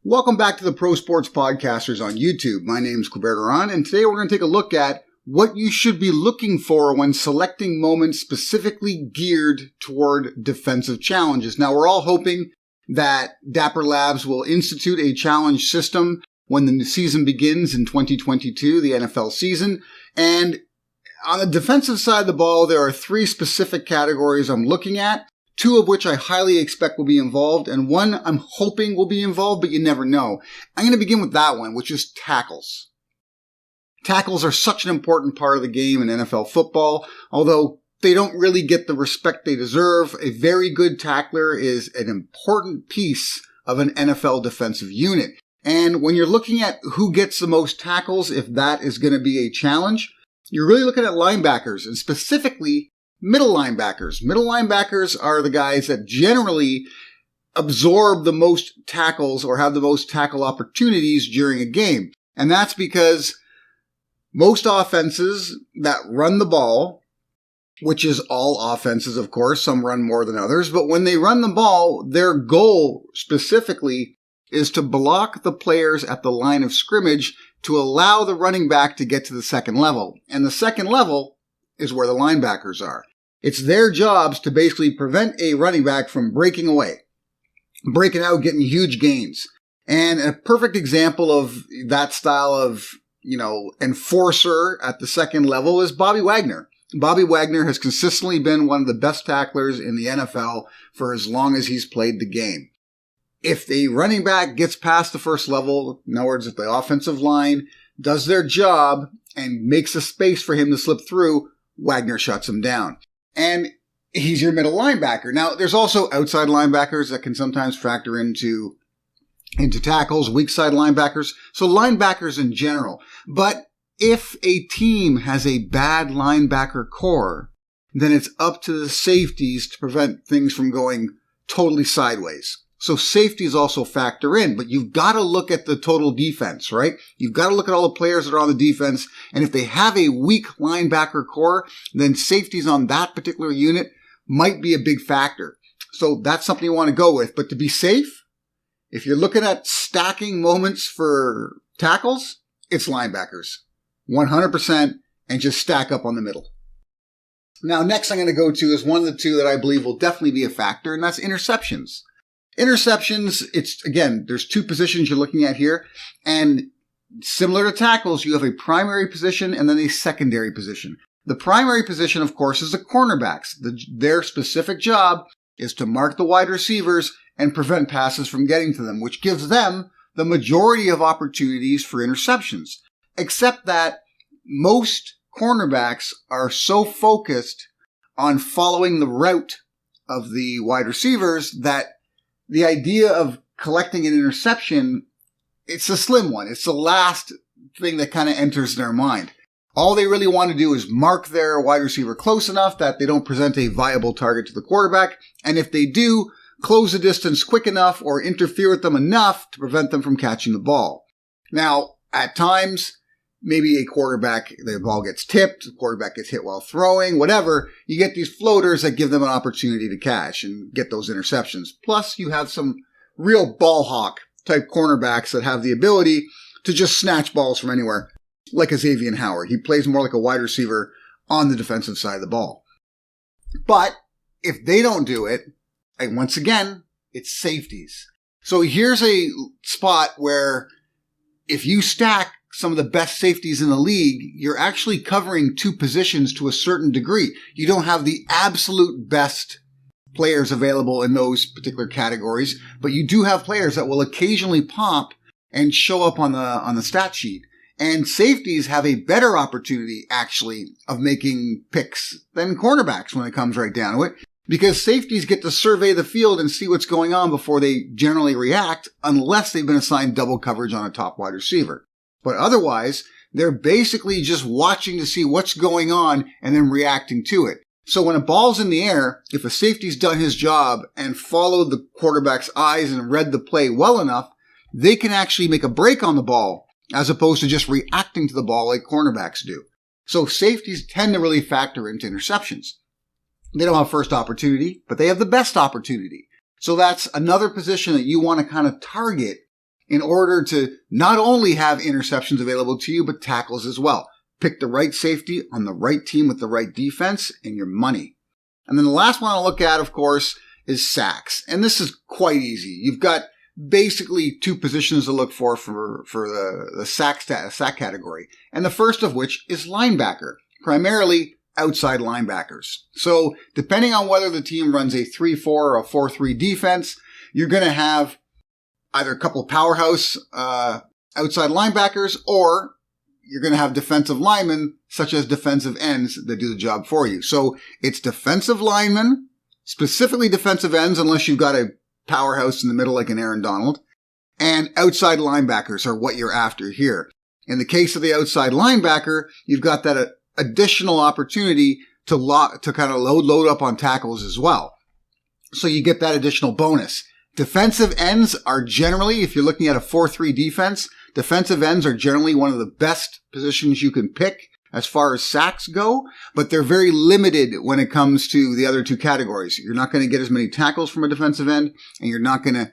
Welcome back to the Pro Sports Podcasters on YouTube. My name is Corbett Aran, and today we're going to take a look at what you should be looking for when selecting moments specifically geared toward defensive challenges. Now, we're all hoping that Dapper Labs will institute a challenge system when the season begins in 2022, the NFL season. And on the defensive side of the ball, there are three specific categories I'm looking at, two of which I highly expect will be involved, and one I'm hoping will be involved, but you never know. I'm going to begin with that one, which is tackles. Tackles are such an important part of the game in NFL football, although they don't really get the respect they deserve. A very good tackler is an important piece of an NFL defensive unit. And when you're looking at who gets the most tackles, if that is going to be a challenge, you're really looking at linebackers, and specifically middle linebackers. Middle linebackers are the guys that generally absorb the most tackles or have the most tackle opportunities during a game. And that's because most offenses that run the ball, which is all offenses, of course, some run more than others, but when they run the ball, their goal specifically is to block the players at the line of scrimmage to allow the running back to get to the second level. And the second level is where the linebackers are. It's their jobs to basically prevent a running back from breaking away, breaking out, getting huge gains. And a perfect example of that style of, enforcer at the second level is Bobby Wagner. Bobby Wagner has consistently been one of the best tacklers in the NFL for as long as he's played the game. If the running back gets past the first level, in other words, if the offensive line does their job and makes a space for him to slip through, Wagner shuts him down. And he's your middle linebacker. Now, there's also outside linebackers that can sometimes factor into tackles, weak side linebackers. So linebackers in general. But if a team has a bad linebacker core, then it's up to the safeties to prevent things from going totally sideways. So safeties also factor in, but you've got to look at the total defense, right? You've got to look at all the players that are on the defense, and if they have a weak linebacker core, then safeties on that particular unit might be a big factor. So that's something you want to go with. But to be safe, if you're looking at stacking moments for tackles, it's linebackers. 100%, and just stack up on the middle. Now, next I'm going to go to is one of the two that I believe will definitely be a factor, and that's interceptions. Interceptions, there's two positions you're looking at here. And similar to tackles, you have a primary position and then a secondary position. The primary position, of course, is the cornerbacks. Their specific job is to mark the wide receivers and prevent passes from getting to them, which gives them the majority of opportunities for interceptions. Except that most cornerbacks are so focused on following the route of the wide receivers that the idea of collecting an interception, it's a slim one. It's the last thing that kind of enters their mind. All they really want to do is mark their wide receiver close enough that they don't present a viable target to the quarterback. And if they do, close the distance quick enough or interfere with them enough to prevent them from catching the ball. Now, at times, maybe the ball gets tipped, the quarterback gets hit while throwing, whatever. You get these floaters that give them an opportunity to catch and get those interceptions. Plus, you have some real ball hawk type cornerbacks that have the ability to just snatch balls from anywhere, like a Xavier Howard. He plays more like a wide receiver on the defensive side of the ball. But if they don't do it, and once again, it's safeties. So here's a spot where if you stack some of the best safeties in the league, you're actually covering two positions to a certain degree. You don't have the absolute best players available in those particular categories, but you do have players that will occasionally pop and show up on the stat sheet. And safeties have a better opportunity, actually, of making picks than cornerbacks when it comes right down to it, because safeties get to survey the field and see what's going on before they generally react, unless they've been assigned double coverage on a top wide receiver. But otherwise, they're basically just watching to see what's going on and then reacting to it. So when a ball's in the air, if a safety's done his job and followed the quarterback's eyes and read the play well enough, they can actually make a break on the ball as opposed to just reacting to the ball like cornerbacks do. So safeties tend to really factor into interceptions. They don't have first opportunity, but they have the best opportunity. So that's another position that you want to kind of target in order to not only have interceptions available to you, but tackles as well. Pick the right safety on the right team with the right defense and your money. And then the last one I'll look at, of course, is sacks. And this is quite easy. You've got basically two positions to look for the sack category. And the first of which is linebacker, primarily outside linebackers. So depending on whether the team runs a 3-4 or a 4-3 defense, you're going to have either a couple of powerhouse outside linebackers, or you're going to have defensive linemen, such as defensive ends, that do the job for you. So it's defensive linemen, specifically defensive ends, unless you've got a powerhouse in the middle like an Aaron Donald, and outside linebackers are what you're after here. In the case of the outside linebacker, you've got that additional opportunity to kind of load up on tackles as well. So you get that additional bonus. Defensive ends are generally, if you're looking at a 4-3 defense, defensive ends are generally one of the best positions you can pick as far as sacks go, but they're very limited when it comes to the other two categories. You're not going to get as many tackles from a defensive end, and you're not going to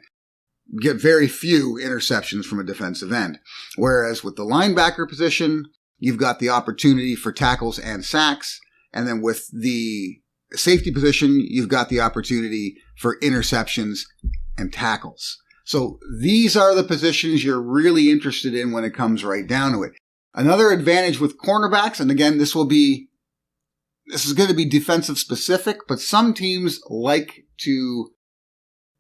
get very few interceptions from a defensive end. Whereas with the linebacker position, you've got the opportunity for tackles and sacks, and then with the safety position, you've got the opportunity for interceptions and tackles. So these are the positions you're really interested in when it comes right down to it. Another advantage with cornerbacks, and again, this is going to be defensive specific, but some teams like to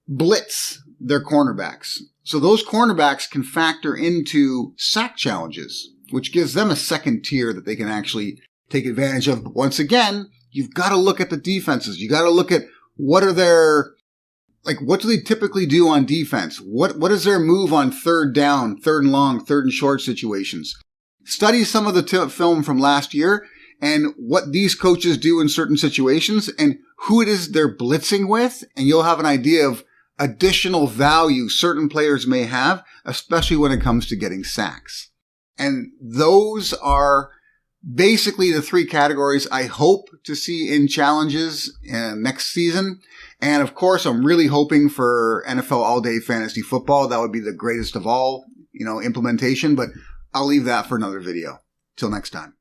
blitz their cornerbacks. So those cornerbacks can factor into sack challenges, which gives them a second tier that they can actually take advantage of. But once again, you've got to look at the defenses. You got to look at what do they typically do on defense? What is their move on third down, third and long, third and short situations? Study some of the film from last year and what these coaches do in certain situations and who it is they're blitzing with, and you'll have an idea of additional value certain players may have, especially when it comes to getting sacks. And those are basically the three categories I hope to see in challenges next season. And of course, I'm really hoping for NFL all-day fantasy football. That would be the greatest of all, implementation, but I'll leave that for another video. Till next time.